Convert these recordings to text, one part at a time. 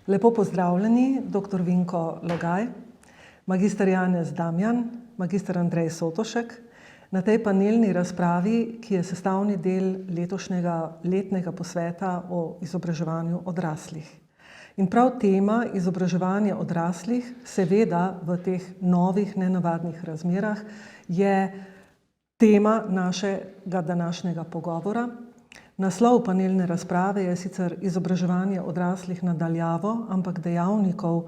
Lepo pozdravljeni, dr. Vinko Logaj, magister Janez Damjan, magister Andrej Sotošek, na tej panelni razpravi, ki je sestavni del letošnjega letnega posveta o izobraževanju odraslih. In prav tema izobraževanja odraslih, seveda v teh novih, nenavadnih razmerah, je tema našega današnjega pogovora. Naslov panelne razprave je sicer izobraževanje odraslih na daljavo, ampak dejavnikov,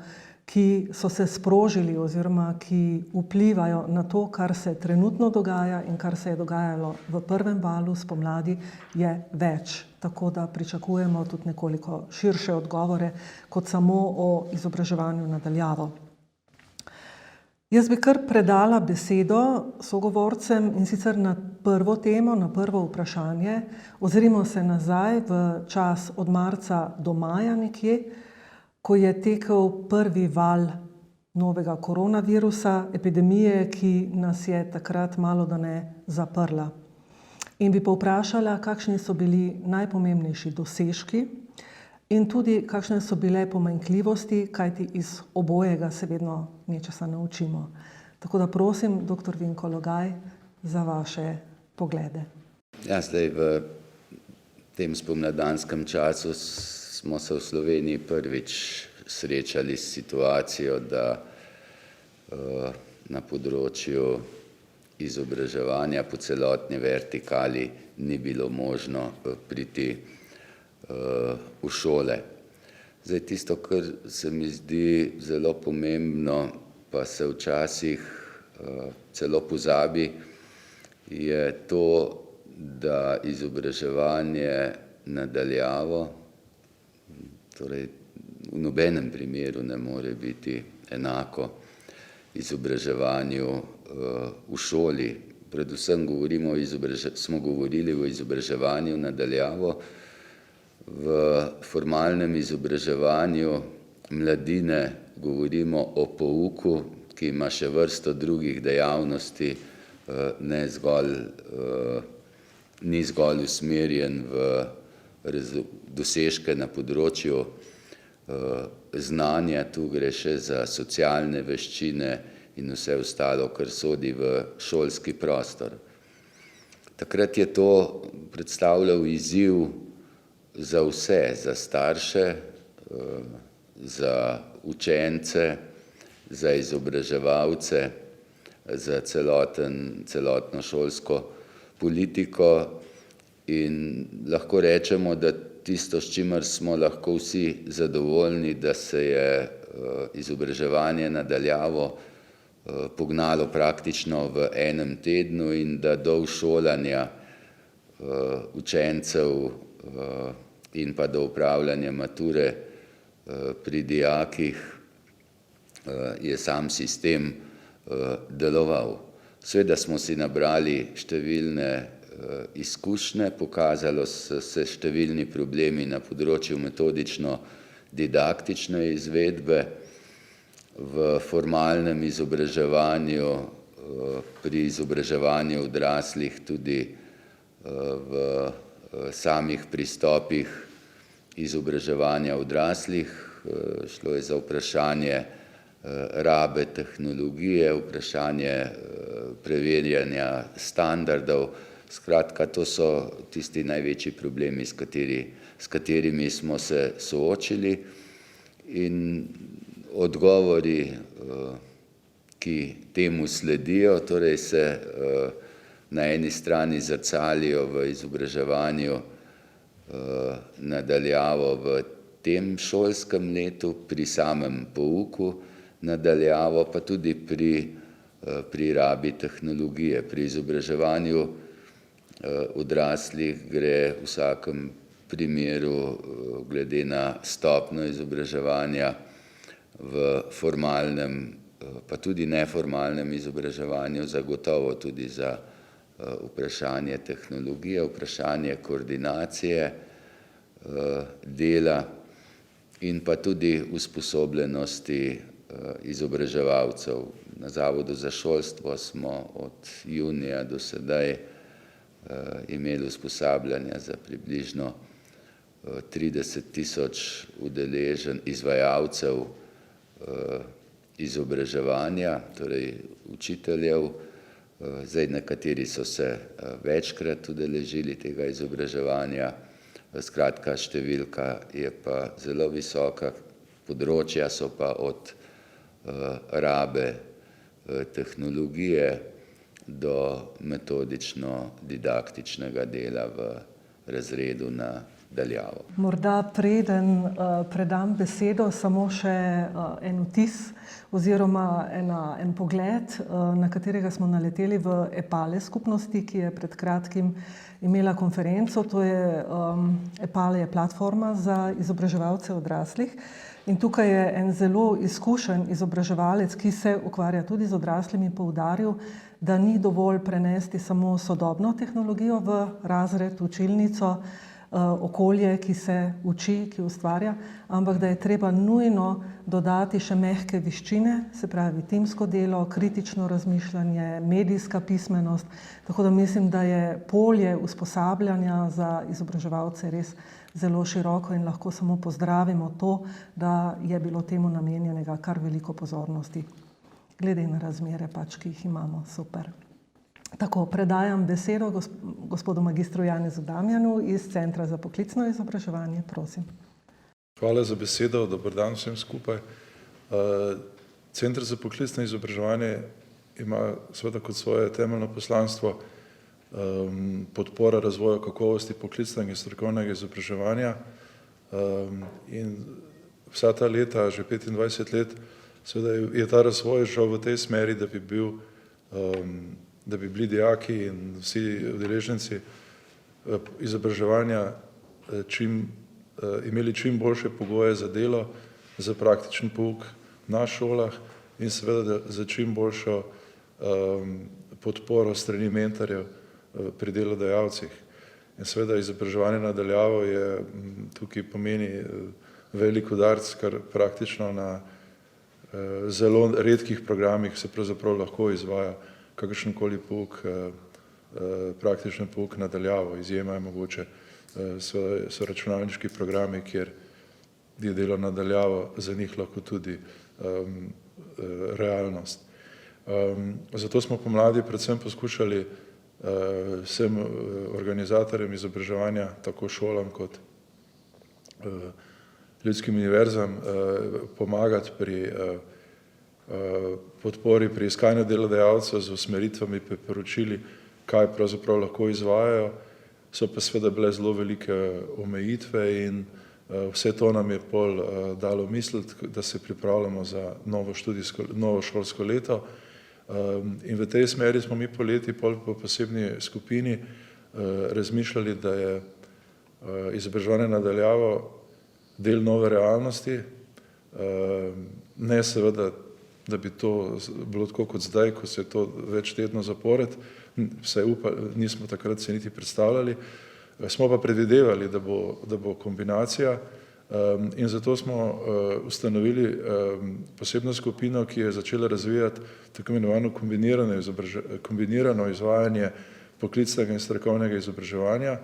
ki so se sprožili oziroma ki vplivajo na to, kar se trenutno dogaja in kar se je dogajalo v prvem valu spomladi, je več. Tako da pričakujemo tudi nekoliko širše odgovore kot samo o izobraževanju na daljavo. Jaz bi kar predala besedo sogovorcem in sicer na prvo temo, na prvo vprašanje. Ozrimo se nazaj v čas od marca do maja nekje, ko je tekel prvi val novega koronavirusa, epidemije, ki nas je takrat malodane zaprla. In bi povprašala, kakšni so bili najpomembnejši dosežki in tudi kakšne so bile pomanjkljivosti, kajti iz obojega se vedno nečesa naučimo. Tako da prosim, dr. Vinko Logaj, za vaše poglede. Ja, zdaj v tem spomladanskem času smo se v Sloveniji prvič srečali s situacijo, da na področju izobraževanja po celotni vertikali ni bilo možno priti v šole. Zdaj tisto, kar se mi zdi zelo pomembno, pa se včasih celo pozabi, je to, da izobraževanje na daljavo, torej v nobenem primeru ne more biti enako izobraževanju v šoli. Predvsem smo govorili o izobraževanju na daljavo. V formalnem izobraževanju mladine govorimo o pouku, ki ima še vrsto drugih dejavnosti, ni zgolj usmerjen v dosežke na področju znanja, tu gre še za socialne veščine in vse ostalo, kar sodi v šolski prostor. Takrat je to predstavljal izziv za vse, za starše, za učence, za izobraževalce, za celotno šolsko politiko in lahko rečemo, da tisto, s čimer smo lahko vsi zadovoljni, da se je izobraževanje na daljavo pognalo praktično v enem tednu in da do šolanja učencev in pa do upravljanja mature pri dijakih je sam sistem deloval. Seveda smo si nabrali številne izkušnje, pokazalo so se številni problemi na področju metodično-didaktične izvedbe, v formalnem izobraževanju, pri izobraževanju odraslih, tudi v samih pristopih izobraževanja odraslih. Šlo je za vprašanje rabe tehnologije, vprašanje preverjanja standardov. Skratka, to so tisti največji problemi, s katerimi smo se soočili, in odgovori, ki temu sledijo, torej se na eni strani zrcalijo v izobraževanju na daljavo v tem šolskem letu, pri samem pouku na daljavo, pa tudi pri rabi tehnologije. Pri izobraževanju odraslih gre v vsakem primeru glede na stopnjo izobraževanja v formalnem, pa tudi neformalnem izobraževanju zagotovo tudi za vprašanje tehnologije, vprašanje koordinacije dela in pa tudi usposobljenosti izobraževalcev. Na Zavodu za šolstvo smo od junija do sedaj imeli usposabljanja za približno 30 000 izvajalcev izobraževanja, torej učiteljev. Zdaj nekateri so se večkrat udeležili tega izobraževanja. Skratka, številka je pa zelo visoka, področja so pa od rabe tehnologije do metodično-didaktičnega dela v razredu na daljavo. Morda preden predam besedo, samo še en vtis oziroma en pogled, na katerega smo naleteli v EPALE skupnosti, ki je pred kratkim imela konferenco. To je EPALE je platforma za izobraževalce odraslih. In tukaj je en zelo izkušen izobraževalec, ki se ukvarja tudi z odraslimi, poudaril, da ni dovolj prenesti samo sodobno tehnologijo v razred, učilnico, okolje, ki se uči, ki ustvarja, ampak da je treba nujno dodati še mehke veščine, se pravi timsko delo, kritično razmišljanje, medijska pismenost. Tako da mislim, da je polje usposabljanja za izobraževalce res zelo široko in lahko samo pozdravimo to, da je bilo temu namenjenega kar veliko pozornosti, glede na razmere pač, ki jih imamo. Super. Tako, predajam besedo gospodu magistru Janezu Damjanu iz Centra za poklicno izobraževanje. Prosim. Hvala za besedo, dober dan vsem skupaj. Center za poklicno izobraževanje ima seveda kot svoje temeljno poslanstvo podpora razvoja kakovosti poklicnega in strokovnega izobraževanja in vsa ta leta, že 25 let, seveda je ta razvoj šel v tej smeri, da bi bili dijaki in vsi udeleženci izobraževanja imeli čim boljše pogoje za delo, za praktičen pouk na šolah in seveda za čim boljšo podporo strani mentorjev pri delodajalcih. In seveda izobraževanje na daljavo je tukaj pomeni velik udarec, kar praktično na zelo redkih programih se pravzaprav lahko izvaja kakršenkoli pouk, praktičen pouk na daljavo. Izjema je mogoče so računalniški programi, kjer je delo na daljavo za njih lahko tudi realnost. Zato smo pomladi predvsem poskušali vsem organizatorjem izobraževanja, tako šolam kot ljudskim univerzam, pomagati pri podpori pri iskanju delodajalcev z usmeritvami, priporočili, kaj pravzaprav lahko izvajajo. So pa seveda bile zelo velike omejitve in vse to nam je pol dalo misliti, da se pripravljamo za novo šolsko leto. In v tej smeri smo mi poleti pol po posebni skupini razmišljali, da je izobraževanje na daljavo del nove realnosti, ne seveda, da bi to bilo tako kot zdaj, ko se je to več tednov zapored, vsaj nismo takrat se niti predstavljali, smo pa predvidevali, da bo kombinacija in zato smo ustanovili posebno skupino, ki je začela razvijati tako imenovano kombinirano izvajanje poklicnega in strokovnega izobraževanja.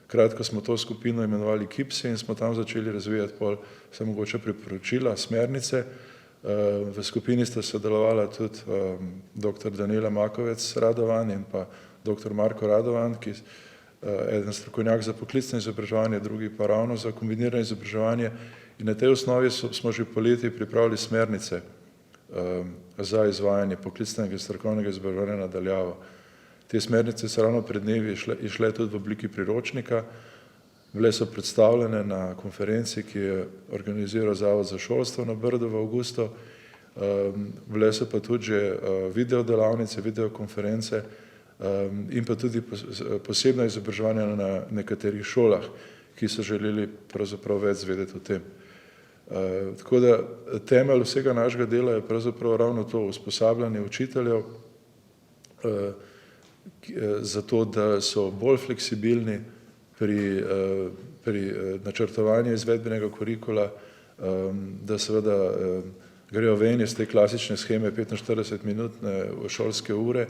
Kratko smo to skupino imenovali KIPSI in smo tam začeli razvijati pol vse mogoče priporočila, smernice. V skupini sta sodelovala tudi dr. Danijela Makovec Radovan in pa dr. Marko Radovan, ki eden strokovnjak za poklicno izobraževanje, drugi pa ravno za kombinirano izobraževanje. In na tej osnovi smo že poleti pripravili smernice za izvajanje poklicnega in strokovnega izobraževanja na daljavo. Te smernice so ravno pred dnevi išle tudi v obliki priročnika. Bile so predstavljene na konferenci, ki je organiziral Zavod za šolstvo na Brdu v avgustu. Bile so pa tudi že video delavnice, video konference in pa tudi posebna izobraževanja na nekaterih šolah, ki so želeli pravzaprav več zvedeti o tem. Tako da temelj vsega našega dela je pravzaprav ravno to usposabljanje učiteljev, zato da so bolj fleksibilni pri načrtovanju izvedbenega kurikula, da seveda grejo ven iz te klasične sheme 45-minutne šolske ure,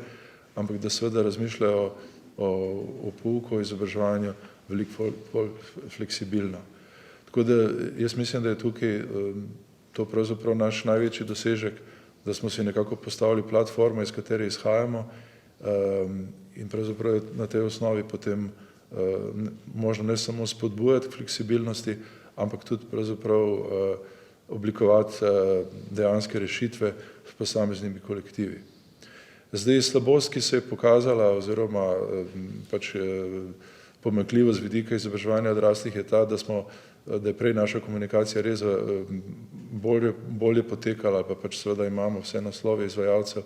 ampak da seveda razmišljajo o pouku, o izobraževanju veliko bolj fleksibilno. Tako da jaz mislim, da je tukaj to pravzaprav naš največji dosežek, da smo si nekako postavili platformo, iz katere izhajamo in pravzaprav je na tej osnovi potem možno ne samo spodbujati k fleksibilnosti, ampak tudi pravzaprav oblikovati dejanske rešitve s posameznimi kolektivi. Zdaj slabost, ki se je pokazala oziroma pač pomanjkljivost z vidika izobraževanja odraslih je ta, da je prej naša komunikacija res bolje potekala, pa pač seveda imamo vse naslove izvajalcev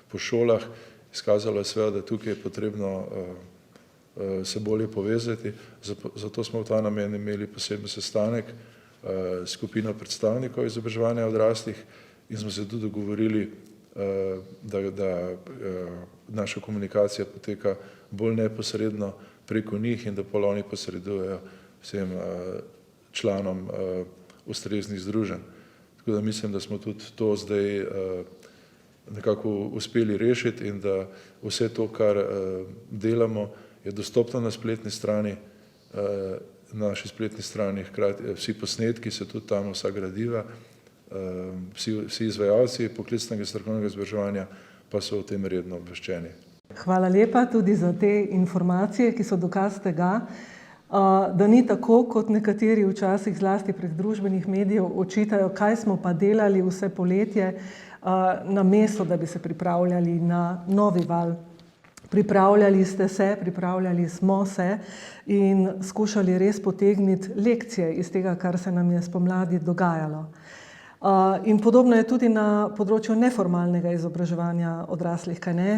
po šolah. Izkazalo je seveda, da tukaj je potrebno se bolje povezati, zato smo v ta namen imeli poseben sestanek s skupino predstavnikov izobraževanja odraslih in smo se tudi dogovorili, da naša komunikacija poteka bolj neposredno preko njih in da pol oni posredujejo vsem članom ustreznih združenj. Tako da mislim, da smo tudi to zdaj nekako uspeli rešiti in da vse to, kar delamo, je dostopno na spletni strani, na naši spletni strani, hkrati vsi posnetki so tudi tam, vsa gradiva, vsi izvajalci poklicnega strokovnega izobraževanja pa so o tem redno obveščeni. Hvala lepa tudi za te informacije, ki so dokaz tega, da ni tako, kot nekateri včasih zlasti prek družbenih medijev očitajo, kaj smo pa delali vse poletje, namesto da bi se pripravljali na novi val. Pripravljali ste se, pripravljali smo se in skušali res potegniti lekcije iz tega, kar se nam je spomladi dogajalo. In podobno je tudi na področju neformalnega izobraževanja odraslih, kaj ne?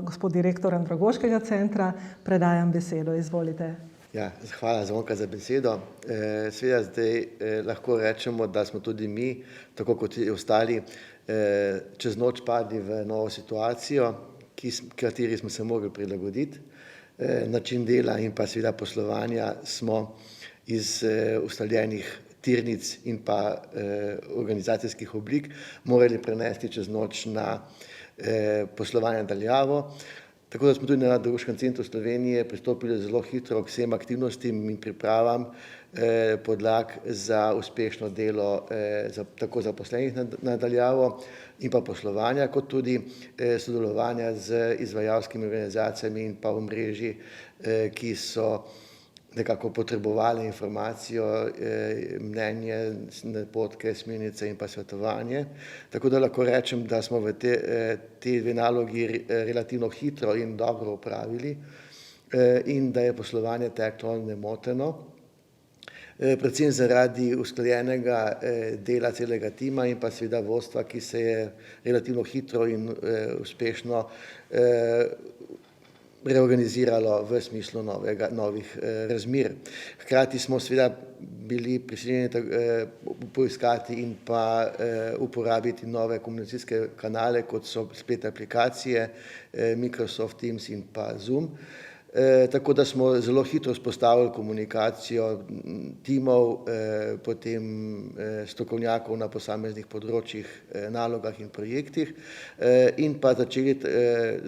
Gospod direktor Andragoškega centra, predajam besedo, izvolite. Ja, hvala Zvonka za besedo. Seveda zdaj lahko rečemo, da smo tudi mi, tako kot i ostali, čez noč padli v novo situacijo, kateri smo se mogli prilagoditi. Način dela in pa seveda poslovanja smo iz ustaljenih tirnic in pa organizacijskih oblik morali prenesti čez noč na poslovanje daljavo. Tako da smo tudi na Andragoškem centru Slovenije pristopili zelo hitro k vsem aktivnostim in pripravam podlag za uspešno delo tako zaposlenih na daljavo in pa poslovanja, kot tudi sodelovanja z izvajalskimi organizacijami in pa omrežji, ki so nekako potrebovali informacijo, mnenje, napotke, smernice in pa svetovanje. Tako da lahko rečem, da smo v te dve nalogi relativno hitro in dobro opravili in da je poslovanje teklo nemoteno. Predvsem zaradi usklajenega dela celega tima in pa seveda vodstva, ki se je relativno hitro in uspešno reorganiziralo v smislu novih razmer. Hkrati smo seveda bili prisiljeni poiskati in pa uporabiti nove komunikacijske kanale, kot so spletne aplikacije, Microsoft Teams in pa Zoom. Tako da smo zelo hitro vzpostavili komunikacijo timov, potem strokovnjakov na posameznih področjih, nalogah in projektih in pa začeli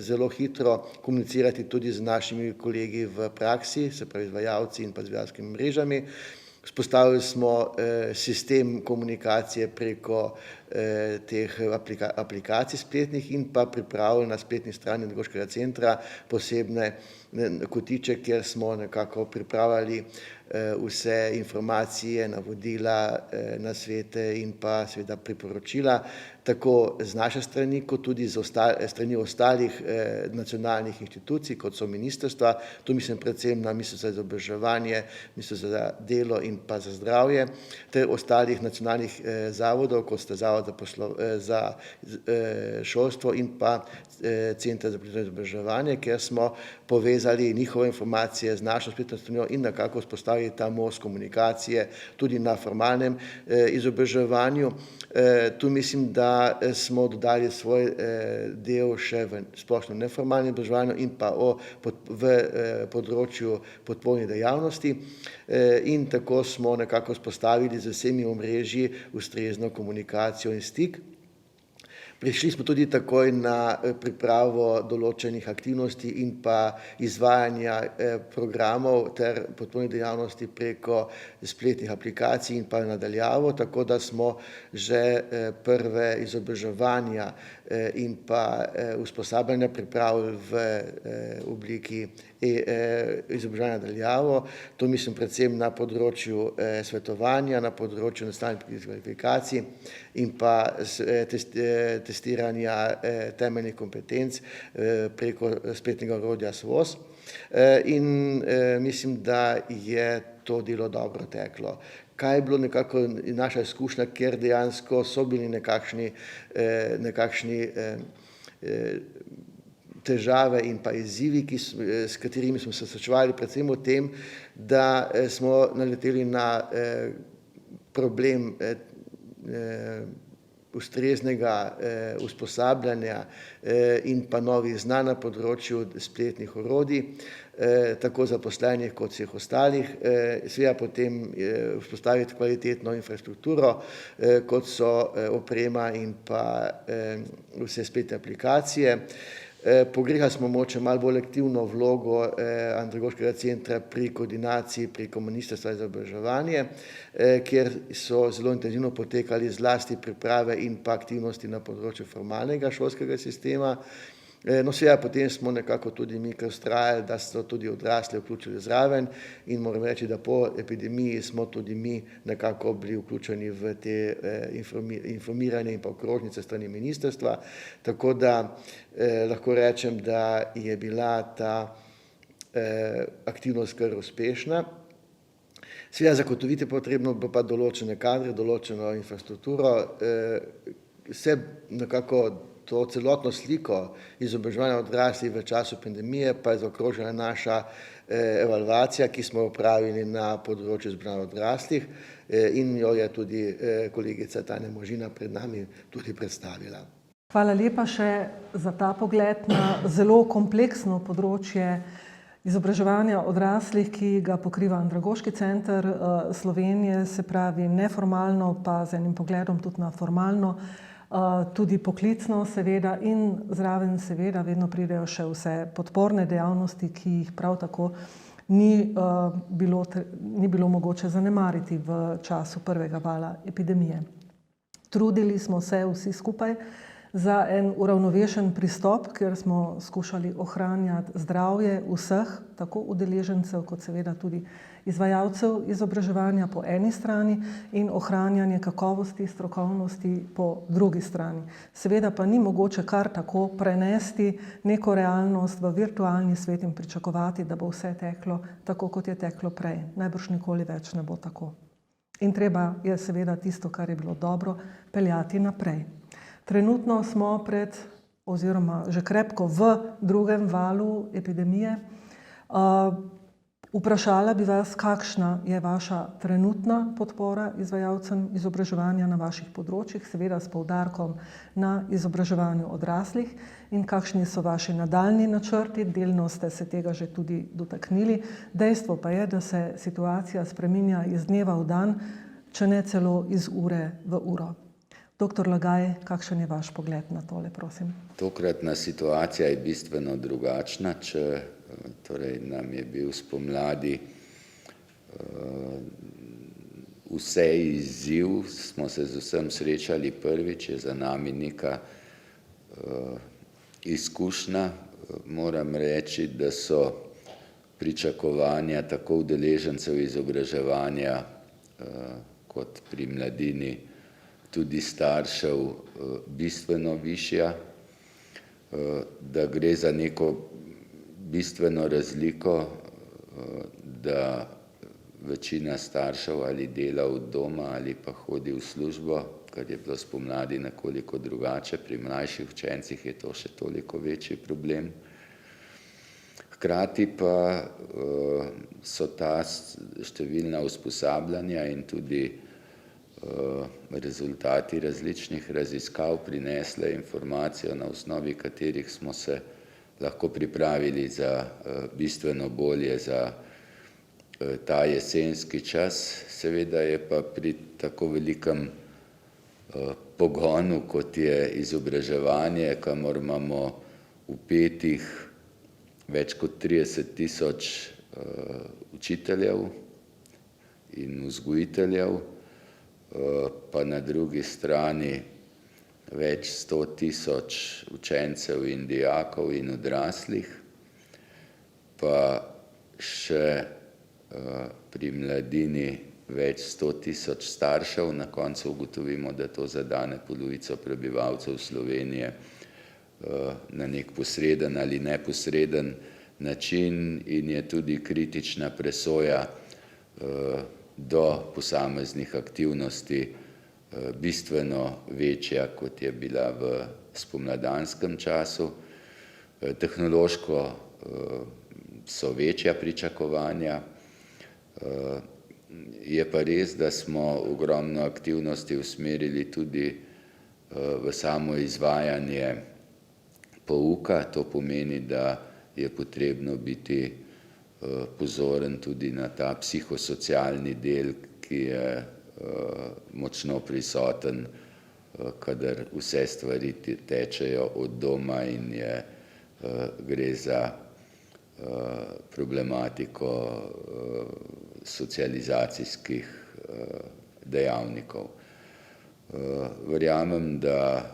zelo hitro komunicirati tudi z našimi kolegi v praksi, se pravi izvajalci in pa z izvajalskimi mrežami. Vzpostavili smo sistem komunikacije preko teh aplikacij spletnih in pa pripravili na spletni strani Andragoškega centra posebne kotiček, kjer smo nekako pripravljali vse informacije, navodila, nasvete in pa seveda priporočila, tako z naše strani, kot tudi z strani ostalih nacionalnih inštitucij, kot so ministrstva, tu mislim predvsem na Ministrstvo za izobraževanje, Ministrstvo za delo in pa za zdravje, ter ostalih nacionalnih zavodov, kot sta Zavod za šolstvo in pa Center za poklicno izobraževanje, kjer smo povezali njihove informacije z našo spletno stranjo in nekako vzpostavili ta most komunikacije tudi na formalnem izobraževanju. Tu mislim, da smo dodali svoj del še v splošno neformalnem izobraževanju in pa v področju podpornih dejavnosti in tako smo nekako vzpostavili z vsemi omrežji ustrezno komunikacijo in stik. Prišli smo tudi takoj na pripravo določenih aktivnosti in pa izvajanja programov ter podpornih dejavnosti preko spletnih aplikacij in pa nadaljavo, tako da smo že prve izobraževanja in pa usposabljanja pripravili v obliki izobraževanja nadaljavo. To mislim predvsem na področju svetovanja, na področju nacionalnih kvalifikacij in pa testiranja temeljnih kompetenc preko spletnega orodja SVOS. In mislim, da je to delo dobro teklo. Kaj je bilo nekako naša izkušnja, ker dejansko so bili nekakšni težave in pa izzivi, s katerimi smo se srečevali, predvsem v tem, da smo naleteli na problem ustreznega usposabljanja in pa novih znanj na področju spletnih orodij, tako zaposlenih kot vseh ostalih, seveda potem vzpostaviti kvalitetno infrastrukturo, kot so oprema in pa vse spletne aplikacije. Pogrehali smo mogoče malo bolj aktivno vlogo Andragoškega centra pri koordinaciji preko Ministrstva za izobraževanje, kjer so zelo intenzivno potekali zlasti priprave in pa aktivnosti na področju formalnega šolskega sistema. No, seveda potem smo nekako tudi mi vztrajali, da so tudi odrasli vključili zraven in moram reči, da po epidemiji smo tudi mi nekako bili vključeni v te informiranje in pa okrožnice strani ministrstva, tako da lahko rečem, da je bila ta aktivnost kar uspešna. Seveda zagotoviti potrebno bo pa določene kadre, določeno infrastrukturo, vse nekako to celotno sliko izobraževanja odraslih v času pandemije pa je zaokrožila naša evalvacija, ki smo jo opravili na področju izobraževanja odraslih in jo je tudi kolegica Tanja Možina pred nami tudi predstavila. Hvala lepa še za ta pogled na zelo kompleksno področje izobraževanja odraslih, ki ga pokriva Andragoški center Slovenije, se pravi neformalno, pa z enim pogledom tudi na formalno, tudi poklicno seveda in zraven seveda vedno pridejo še vse podporne dejavnosti, ki jih prav tako ni bilo mogoče zanemariti v času prvega vala epidemije. Trudili smo se vsi skupaj za en uravnovešen pristop, kjer smo skušali ohranjati zdravje vseh, tako udeležencev kot seveda tudi izvajalcev izobraževanja po eni strani in ohranjanje kakovosti, strokovnosti po drugi strani. Seveda pa ni mogoče kar tako prenesti neko realnost v virtualni svet in pričakovati, da bo vse teklo tako, kot je teklo prej. Najbrž nikoli več ne bo tako. In treba je seveda tisto, kar je bilo dobro, peljati naprej. Trenutno smo oziroma že krepko v drugem valu epidemije. Vprašala bi vas, kakšna je vaša trenutna podpora izvajalcem izobraževanja na vaših področjih, seveda s poudarkom na izobraževanju odraslih in kakšni so vaši nadaljnji načrti, delno ste se tega že tudi dotaknili. Dejstvo pa je, da se situacija spreminja iz dneva v dan, če ne celo iz ure v uro. Doktor Lagaj, kakšen je vaš pogled na tole, prosim? Tokratna situacija je bistveno drugačna, torej nam je bil spomladi vse izziv, smo se z vsem srečali prvič, je za nami neka izkušnja. Moram reči, da so pričakovanja tako udeležencev izobraževanja kot pri mladini tudi staršev bistveno višja, da gre za neko bistveno razliko, da večina staršev ali dela od doma ali pa hodi v službo, kar je bilo spomladi nekoliko drugače, pri mlajših učencih je to še toliko večji problem. Hkrati pa so ta številna usposabljanja in tudi rezultati različnih raziskav prinesle informacijo, na osnovi katerih smo se lahko pripravili za bistveno bolje za ta jesenski čas. Seveda je pa pri tako velikem pogonu, kot je izobraževanje, kamor imamo vpetih več kot 30.000 učiteljev in vzgojiteljev, pa na drugi strani več 100.000 učencev in dijakov in odraslih, pa še pri mladini več 100.000 staršev, na koncu ugotovimo, da to zadane polovico prebivalcev Slovenije na nek posreden ali neposreden način in je tudi kritična presoja do posameznih aktivnosti bistveno večja, kot je bila v spomladanskem času. Tehnološko so večja pričakovanja. Je pa res, da smo ogromno aktivnosti usmerili tudi v samo izvajanje pouka. To pomeni, da je potrebno biti pozoren tudi na ta psihosocialni del, ki je močno prisoten, kadar vse stvari tečejo od doma in gre za problematiko socializacijskih dejavnikov. Verjamem, da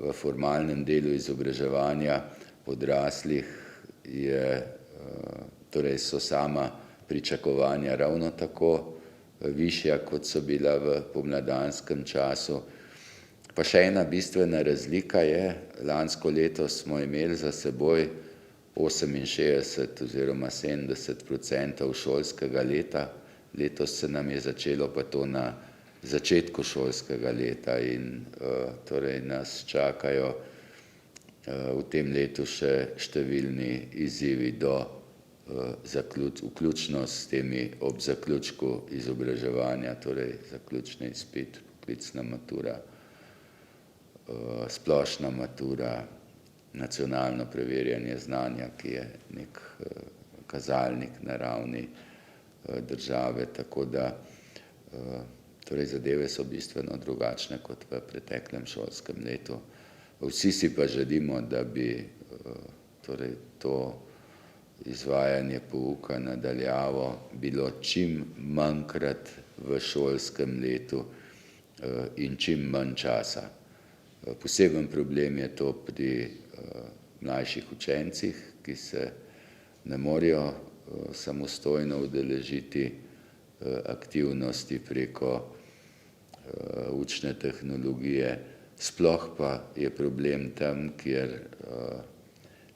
v formalnem delu izobraževanja odraslih torej so sama pričakovanja ravno tako višja, kot so bila v pomladanskem času. Pa še ena bistvena razlika je, lansko leto smo imeli za seboj 68 oziroma 70% šolskega leta, letos se nam je začelo pa to na začetku šolskega leta in torej nas čakajo v tem letu še številni izzivi vključno s temi ob zaključku izobraževanja, torej zaključni izpit, poklicna matura, splošna matura, nacionalno preverjanje znanja, ki je nek kazalnik na ravni države, tako da torej zadeve so bistveno drugačne kot v preteklem šolskem letu. Vsi si pa želimo, da bi torej to izvajanje pouka na daljavo bilo čim manjkrat v šolskem letu in čim manj časa. Poseben problem je to pri mlajših učencih, ki se ne morejo samostojno udeležiti aktivnosti preko učne tehnologije. Sploh pa je problem tam, kjer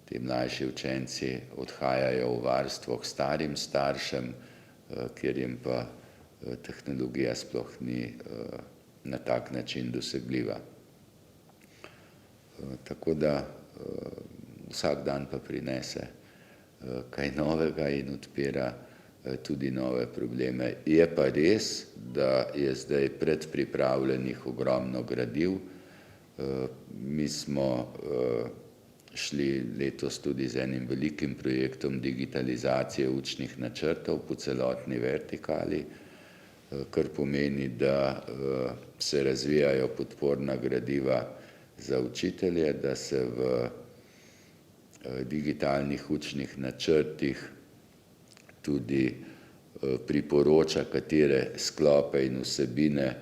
ti mlajši učenci odhajajo v varstvo k starim staršem, kjer jim pa tehnologija sploh ni na tak način dosegljiva. Tako da vsak dan pa prinese kaj novega in odpira tudi nove probleme. Je pa res, da je zdaj predpripravljenih ogromno gradiv. Mi smo šli letos tudi z enim velikim projektom digitalizacije učnih načrtov po celotni vertikali, kar pomeni, da se razvijajo podporna gradiva za učitelje, da se v digitalnih učnih načrtih tudi priporoča, katere sklope in vsebine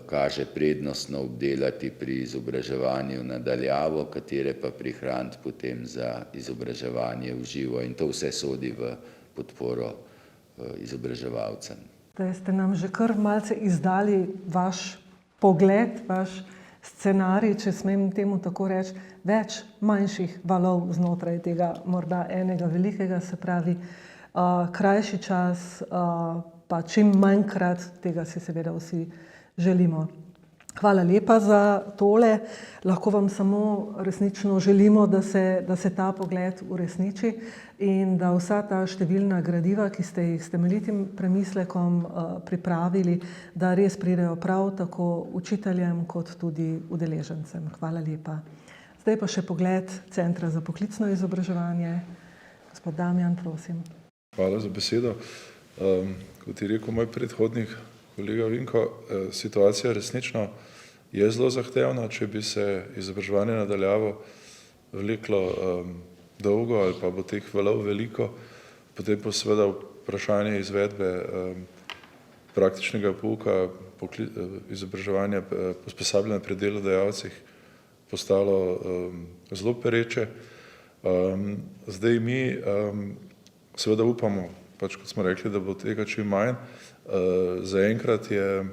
kaže prednostno obdelati pri izobraževanju na daljavo, katere pa prihraniti potem za izobraževanje v živo. In to vse sodi v podporo izobraževalcem. Zdaj ste nam že kar malce izdali vaš pogled, vaš scenarij, če smem temu tako reči, več manjših valov znotraj tega morda enega velikega, se pravi krajši čas, pa čim manjkrat, tega si seveda vsi želimo. Hvala lepa za tole. Lahko vam samo resnično želimo, da se ta pogled uresniči in da vsa ta številna gradiva, ki ste jih s temeljitim premislekom pripravili, da res pridejo prav tako učiteljem kot tudi udeležencem. Hvala lepa. Zdaj pa še pogled Centra za poklicno izobraževanje. Gospod Damjan, prosim. Hvala za besedo. Kot je rekel moj predhodnik, kolega Vinko, situacija resnično je zelo zahtevna, če bi se izobraževanje nadaljavo vleklo dolgo ali pa bo teh valov veliko, potem pa seveda vprašanje izvedbe praktičnega pouka, izobraževanja, usposabljanja pri delodajalcih postalo zelo pereče. Zdaj mi seveda upamo, pač kot smo rekli, da bo tega čim manj. Zaenkrat je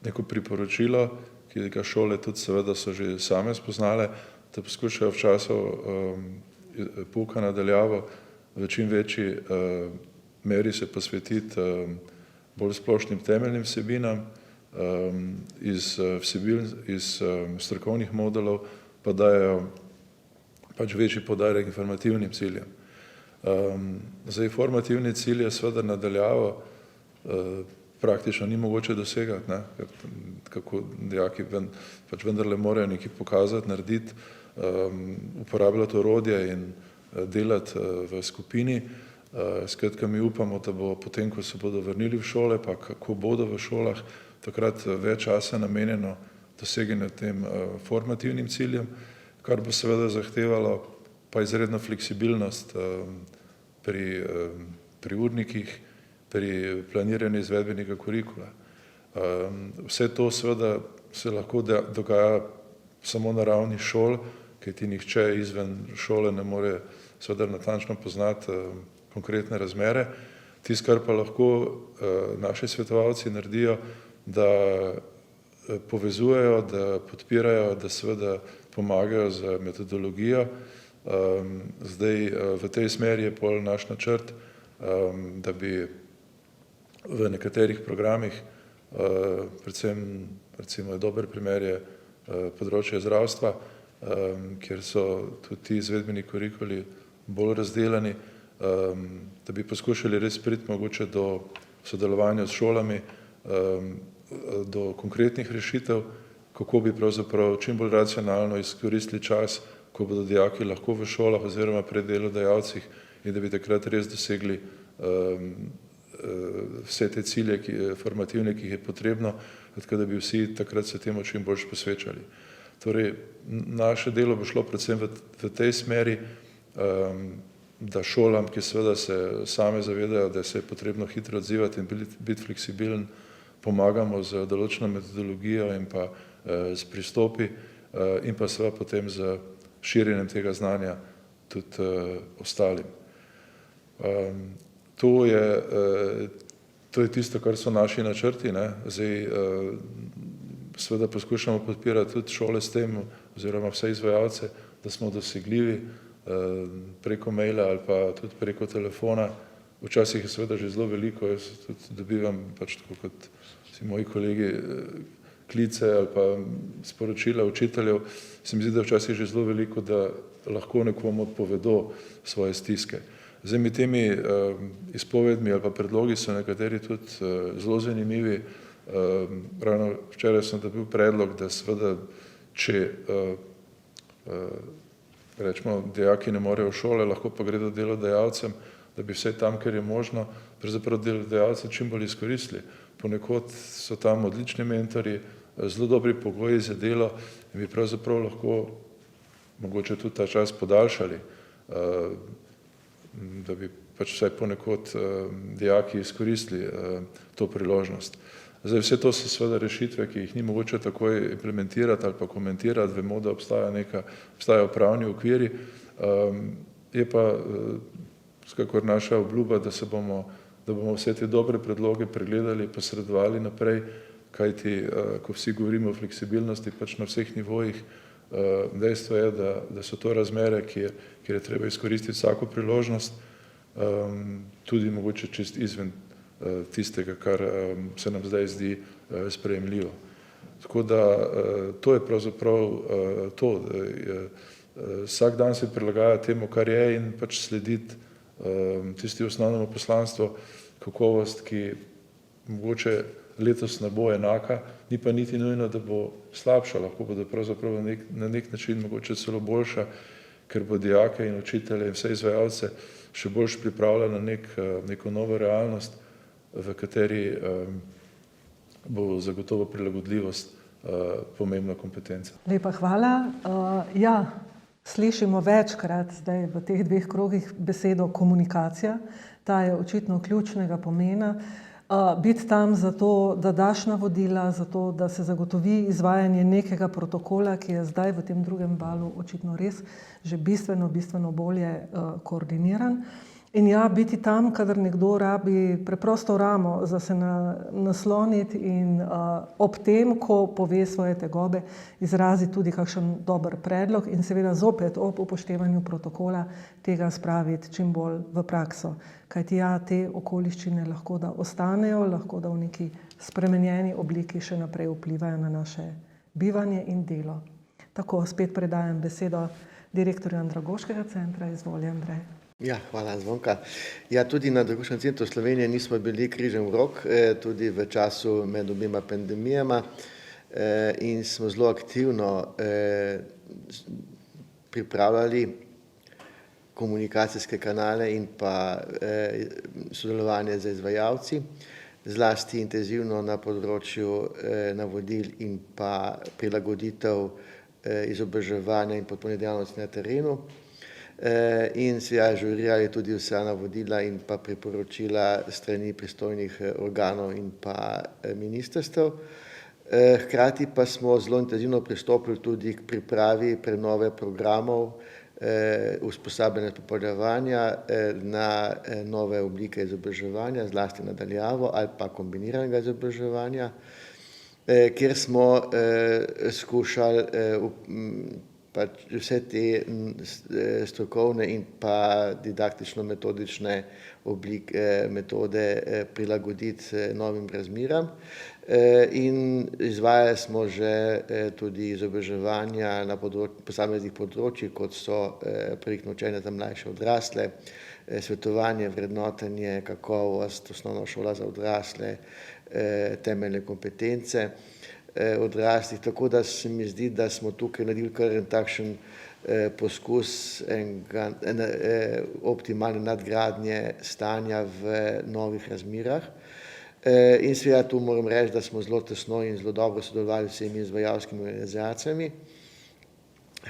neko priporočilo, ki ga šole tudi seveda so že same spoznale, da poskušajo v času pouka nadaljavo v čim večji meri se posvetiti bolj splošnim temeljnim vsebinam, iz strokovnih modulov pa dajo pač večji poudarek informativnim ciljem. Zdaj formativni cilj je seveda nadaljavo praktično ni mogoče dosegati, ne, kako dijaki pač vendarle morajo nekaj pokazati, narediti, uporabljati orodje in delati v skupini. Skratka, mi upamo, da bo potem, ko se bodo vrnili v šole, pa kako bodo v šolah, takrat več časa namenjeno doseganju tem formativnim ciljem, kar bo seveda zahtevalo pa izredno fleksibilnost pri urnikih, pri planiranju izvedbenega kurikula. Vse to seveda se lahko dogaja samo na ravni šol, kajti nihče izven šole ne more seveda natančno poznati konkretne razmere. Tisto, kar pa lahko naši svetovalci naredijo, da povezujejo, da podpirajo, da seveda pomagajo z metodologijo. Zdaj v tej smeri je pol naš načrt, da bi v nekaterih programih, predvsem recimo dober primer je področje zdravstva, kjer so tudi ti izvedbeni kurikuli bolj razdelani, da bi poskušali res priti mogoče do sodelovanja s šolami, do konkretnih rešitev, kako bi pravzaprav čim bolj racionalno izkoristili čas, ko bodo dijaki lahko v šolah oziroma pri delodajalcih in da bi takrat res dosegli vse te cilje formativne, ki jih je potrebno, tako da bi vsi takrat se temu čim bolj posvečali. Torej, naše delo bo šlo predvsem v tej smeri, da šolam, ki seveda se same zavedajo, da se je potrebno hitro odzivati in biti fleksibilen, pomagamo z določeno metodologijo in pa s pristopi in pa seveda potem z širjenjem tega znanja tudi ostalim. To je tisto, kar so naši načrti, ne. Zdaj seveda poskušamo podpirati tudi šole s tem oziroma vse izvajalce, da smo dosegljivi preko maila ali pa tudi preko telefona. Včasih je seveda že zelo veliko, jaz tudi dobivam pač tako kot vsi moji kolegi klice ali pa sporočila učiteljev. Se mi zdi, da včasih že zelo veliko, da lahko nekomu odpovedo svoje stiske. Zdaj mi temi izpovedmi ali pa predlogi so nekateri tudi zelo zanimivi. Ravno včeraj sem dobil predlog, da seveda, če rečemo, dijaki ne morejo v šole, lahko pa gredo delodajalcem, da bi vse tam, ker je možno, pravzaprav delodajalce čim bolj izkoristili. Ponekod so tam odlični mentorji, zelo dobri pogoji za delo in bi pravzaprav lahko mogoče tudi ta čas podaljšali, da bi pač vsaj ponekod dijaki izkoristili to priložnost. Zdaj, vse to so seveda rešitve, ki jih ni mogoče takoj implementirati ali pa komentirati, vemo, da obstajajo pravni okviri, je pa vsekakor naša obljuba, da bomo vse te dobre predloge pregledali, posredovali naprej, kajti ko vsi govorimo o fleksibilnosti pač na vseh nivojih, dejstvo je, da so to razmere, kjer je treba izkoristiti vsako priložnost, tudi mogoče čist izven tistega, kar se nam zdaj zdi sprejemljivo. Tako da to je pravzaprav to. Vsak dan se prilagaja temu, kar je in pač slediti tisti osnovnemu poslanstvu, kakovost, ki mogoče letos ne bo enaka, ni pa niti nujno, da bo slabša, lahko bodo pravzaprav na nek način mogoče celo boljša, ker bo dijake in učitelje in vse izvajalce še boljš pripravljala na neko novo realnost, v kateri bo zagotovo prilagodljivost pomembna kompetenca. Lepa hvala. Ja, slišimo večkrat zdaj v teh dveh krogih besedo komunikacija. Ta je očitno ključnega pomena. Biti tam zato, da daš navodila, zato, da se zagotovi izvajanje nekega protokola, ki je zdaj v tem drugem valu očitno res že bistveno bolje koordiniran. In ja, biti tam, kadar nekdo rabi preprosto ramo, za se nasloniti in ob tem, ko pove svoje tegobe, izrazi tudi kakšen dober predlog in seveda zopet ob upoštevanju protokola tega spraviti čim bolj v prakso. Kajti ja, te okoliščine lahko da ostanejo, lahko da v neki spremenjeni obliki še naprej vplivajo na naše bivanje in delo. Tako, spet predajam besedo direktorju Andragoškega centra. Izvoli, Andrej. Ja, hvala, Zvonka. Ja, tudi na Andragoškem centru Slovenije nismo bili križem v rok, tudi v času med obima pandemijama in smo zelo aktivno pripravljali komunikacijske kanale in pa sodelovanje z izvajalci, zlasti intenzivno na področju navodil in pa prilagoditev izobraževanja in podporne dejavnosti na terenu. In seveda ažurirali tudi vsa navodila in pa priporočila strani pristojnih organov in pa ministrstev. Hkrati pa smo zelo intenzivno pristopili tudi k pripravi prenove programov usposabljanja popolnjevanja na nove oblike izobraževanja, zlasti na daljavo ali pa kombiniranega izobraževanja, kjer smo skušali pač vse te strokovne in pa didaktično-metodične metode prilagoditi novim razmeram. In izvajali smo že tudi izobraževanja na posameznih področjih, kot so projektno učenje za mlajše odrasle, svetovanje, vrednotenje, kakovost, osnovna šola za odrasle, temeljne kompetence odraslih, tako da se mi zdi, da smo tukaj naredili kar en takšen poskus optimalne nadgradnje stanja v novih razmerah. In seveda tu moram reči, da smo zelo tesno in zelo dobro sodelovali z vsemi izvajalskimi organizacijami.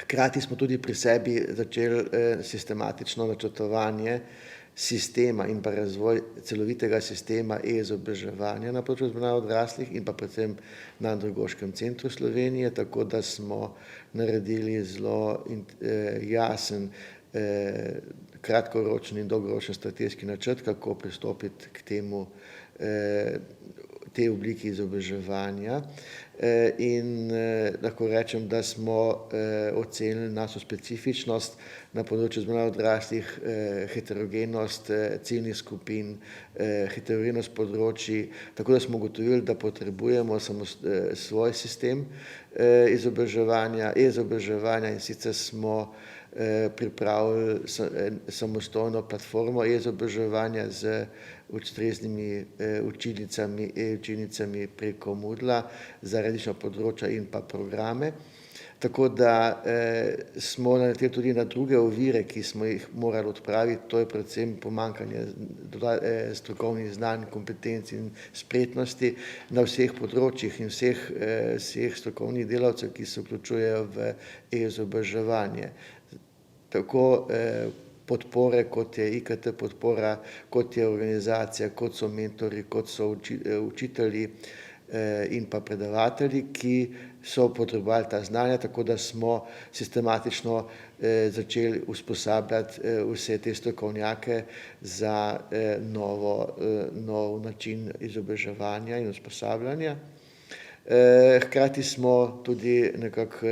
Hkrati smo tudi pri sebi začeli sistematično načrtovanje sistema in pa razvoj celovitega sistema e-izobraževanja na področju izobraževanja odraslih in pa predvsem na Andragoškem centru Slovenije, tako da smo naredili zelo jasen kratkoročni in dolgoročni strateški načrt, kako pristopiti k temu, tej obliki izobraževanja. In lahko rečem, da smo ocenili našo specifičnost na področju izobraževanja odraslih, heterogenost ciljnih skupin, heterogenost področij, tako da smo ugotovili, da potrebujemo svoj sistem izobraževanja, e-izobraževanja, in sicer smo pripravili samostojno platformo e-izobraževanja z ustreznimi učilnicami, e-učilnicami preko Moodla za različna področja in pa programe. Tako da smo naleteli tudi na druge ovire, ki smo jih morali odpraviti, to je predvsem pomanjkanje strokovnih znanj, kompetenc in spretnosti na vseh področjih in vseh strokovnih delavcev, ki se vključujejo v e-izobraževanje. Tako podpore, kot je IKT podpora, kot je organizacija, kot so mentori, kot so učitelji in pa predavatelji, ki so potrebovali ta znanja, tako da smo sistematično začeli usposabljati vse te strokovnjake za nov način izobraževanja in usposabljanja. Hkrati smo tudi nekako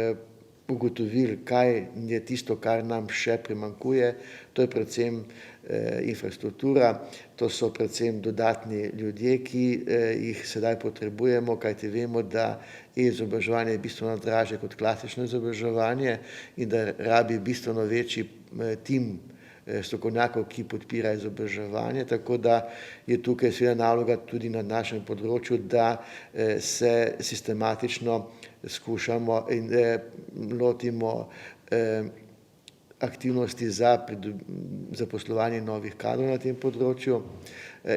ugotovili, kaj je tisto, kar nam še primanjkuje. To je predvsem infrastruktura, to so predvsem dodatni ljudje, ki jih sedaj potrebujemo, kajti vemo, da e-izobraževanje je bistveno dražje kot klasično izobraževanje in da rabi bistveno večji tim strokovnjakov, ki podpira izobraževanje, tako da je tukaj seveda naloga tudi na našem področju, da se sistematično skušamo in lotimo aktivnosti za zaposlovanje novih kadrov na tem področju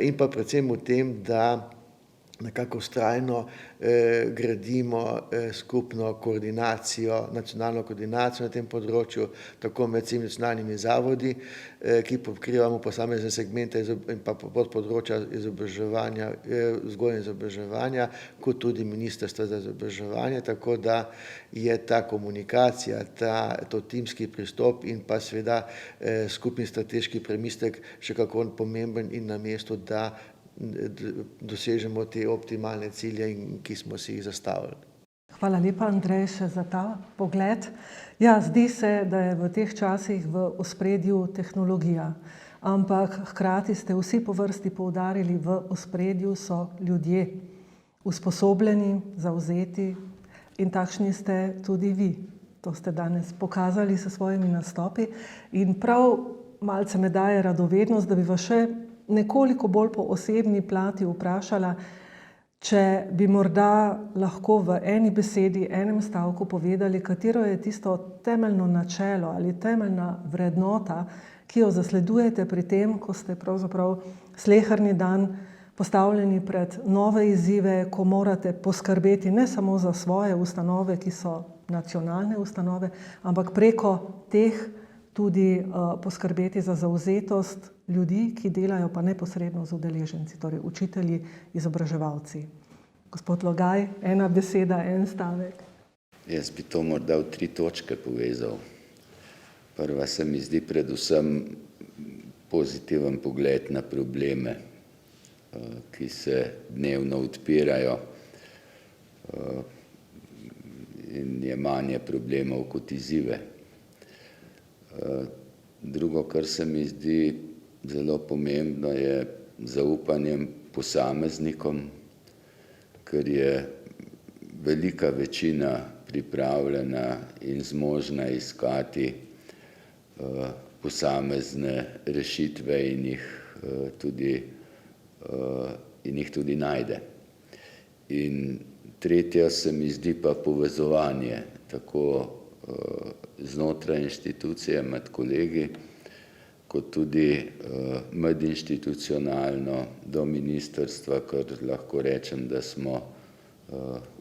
in pa predvsem v tem, da nekako vztrajno gradimo skupno koordinacijo, nacionalno koordinacijo na tem področju, tako med vsemi nacionalnimi zavodi, ki pokrivamo posamezne segmente in pa podpodročja izobraževanja, vzgoje in izobraževanja, kot tudi Ministrstva za izobraževanje, tako da je ta komunikacija, to timski pristop in pa seveda skupni strateški premislek še kako pomemben in na mestu, da dosežemo te optimalne cilje, ki smo si jih zastavili. Hvala lepa, Andrej, še za ta pogled. Ja, zdi se, da je v teh časih v ospredju tehnologija, ampak hkrati ste vsi po vrsti poudarili, v ospredju so ljudje, usposobljeni, zavzeti in takšni ste tudi vi. To ste danes pokazali s svojimi nastopi in prav malce me daje radovednost, da bi vas še nekoliko bolj po osebni plati vprašala, če bi morda lahko v eni besedi, enem stavku povedali, katero je tisto temeljno načelo ali temeljna vrednota, ki jo zasledujete pri tem, ko ste pravzaprav sleherni dan postavljeni pred nove izzive, ko morate poskrbeti ne samo za svoje ustanove, ki so nacionalne ustanove, ampak preko teh tudi poskrbeti za zavzetost ljudi, ki delajo pa neposredno z udeleženci, torej učitelji, izobraževalci. Gospod Logaj, ena beseda, en stavek. Jaz bi to morda v 3 točke povezal. Prva se mi zdi predvsem pozitiven pogled na probleme, ki se dnevno odpirajo in jemanje problemov kot izzive. Drugo, kar se mi zdi zelo pomembno, je zaupanjem posameznikom, ker je velika večina pripravljena in zmožna iskati posamezne rešitve in jih tudi najde. In tretja se mi zdi pa povezovanje, tako znotraj inštitucije med kolegi, kot tudi medinstitucionalno do ministrstva, kar lahko rečem, da smo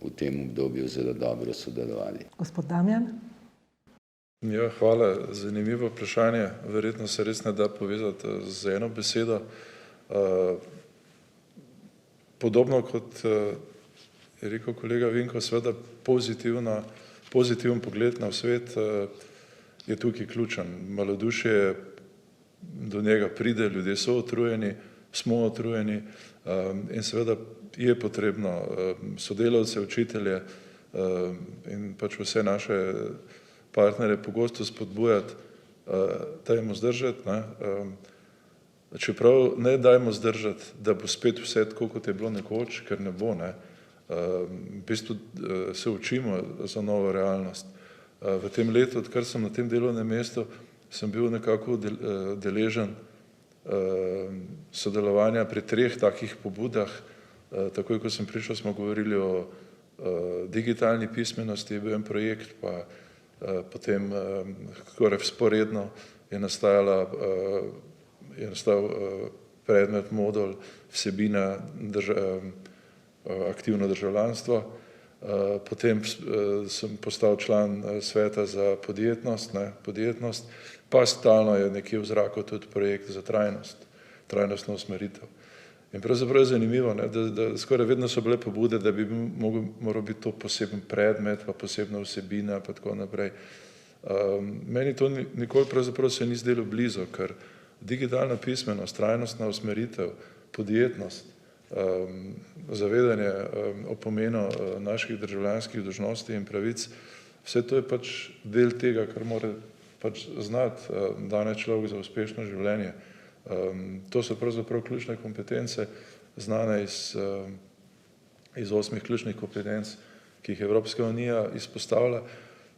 v tem obdobju zelo dobro sodelovali. Gospod Damjan? Ja, hvala. Zanimivo vprašanje. Verjetno se res ne da povezati z eno besedo. Podobno kot je rekel kolega Vinko, seveda pozitiven pogled na svet je tukaj ključen. Malodušje, do njega pride, ljudje so utrujeni, smo utrujeni in seveda je potrebno sodelavce, učitelje in pač vse naše partnerje pogosto spodbujati, dajmo zdržati, čeprav ne dajmo zdržati, da bo spet vse tako, kot je bilo nekoč, ker ne bo, ne. V bistvu se učimo za novo realnost. V tem letu, odkar sem na tem delovnem mestu, sem bil nekako deležen sodelovanja pri 3 takih pobudah. Takoj, ko sem prišel, smo govorili o digitalni pismenosti, je bil en projekt, pa potem skoraj vzporedno je nastal predmet, modul, vsebina aktivno državljanstvo. Potem sem postal član sveta za podjetnost, pa stalno je nekje v zraku tudi projekt za trajnostno usmeritev. In pravzaprav je zanimivo, da skoraj vedno so bile pobude, da bi moral biti to poseben predmet, pa posebna vsebina, pa tako naprej. Meni to nikoli pravzaprav se ni zdelo blizu, ker digitalna pismenost, trajnostna usmeritev, podjetnost, zavedanje o pomenu naših državljanskih dolžnosti in pravic, vse to je pač del tega, kar mora pač znati danes človek za uspešno življenje. To so pravzaprav ključne kompetence, znane iz 8 ključnih kompetenc, ki jih Evropska unija izpostavlja.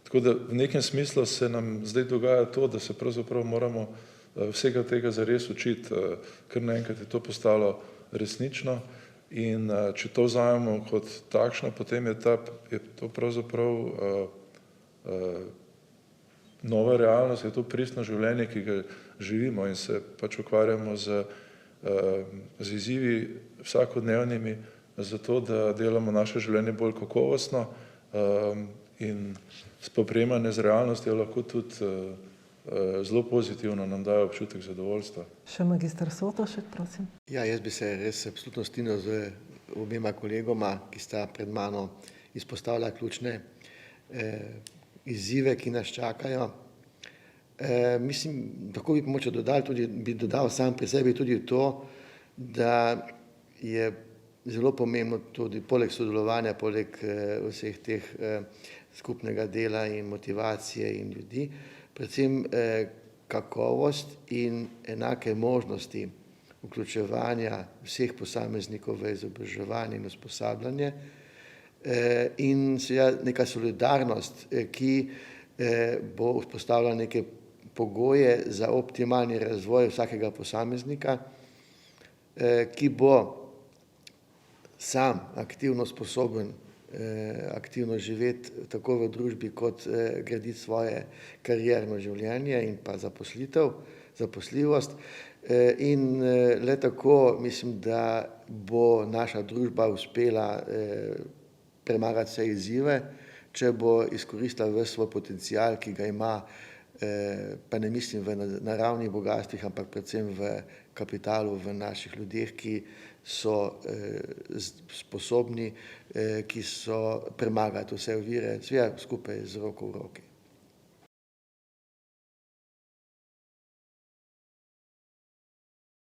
Tako da v nekem smislu se nam zdaj dogaja to, da se pravzaprav moramo vsega tega zares učiti, ker naenkrat je to postalo resnično in če to vzamemo kot takšno, potem je to pravzaprav nova realnost, je to pristno življenje, ki ga živimo in se pač ukvarjamo z izzivi vsakodnevnimi, zato da delamo naše življenje bolj kakovostno in spoprijemanje z realnostjo lahko tudi zelo pozitivno nam daje občutek zadovoljstva. Še magister Sotošek, prosim. Ja, jaz bi se res absolutno strinjal z obema kolegoma, ki sta pred mano izpostavila ključne izzive, ki nas čakajo. Mislim, tako bi mogoče dodal tudi, bi dodal sam pri sebi tudi to, da je zelo pomembno tudi poleg sodelovanja, poleg vseh teh skupnega dela in motivacije in ljudi, predvsem kakovost in enake možnosti vključevanja vseh posameznikov v izobraževanje in usposabljanje in seveda neka solidarnost, ki bo vzpostavila neke pogoje za optimalni razvoj vsakega posameznika, ki bo sam aktivno sposoben aktivno živeti tako v družbi kot graditi svoje karierno življenje in pa zaposljivost. In le tako mislim, da bo naša družba uspela premagati vse izzive, če bo izkoristila ves svoj potencial, ki ga ima, pa ne mislim v naravnih bogatstvih, ampak predvsem v kapitalu, v naših ljudeh, ki so sposobni, ki so premagati vse ovire, seveda skupaj z roko v roki.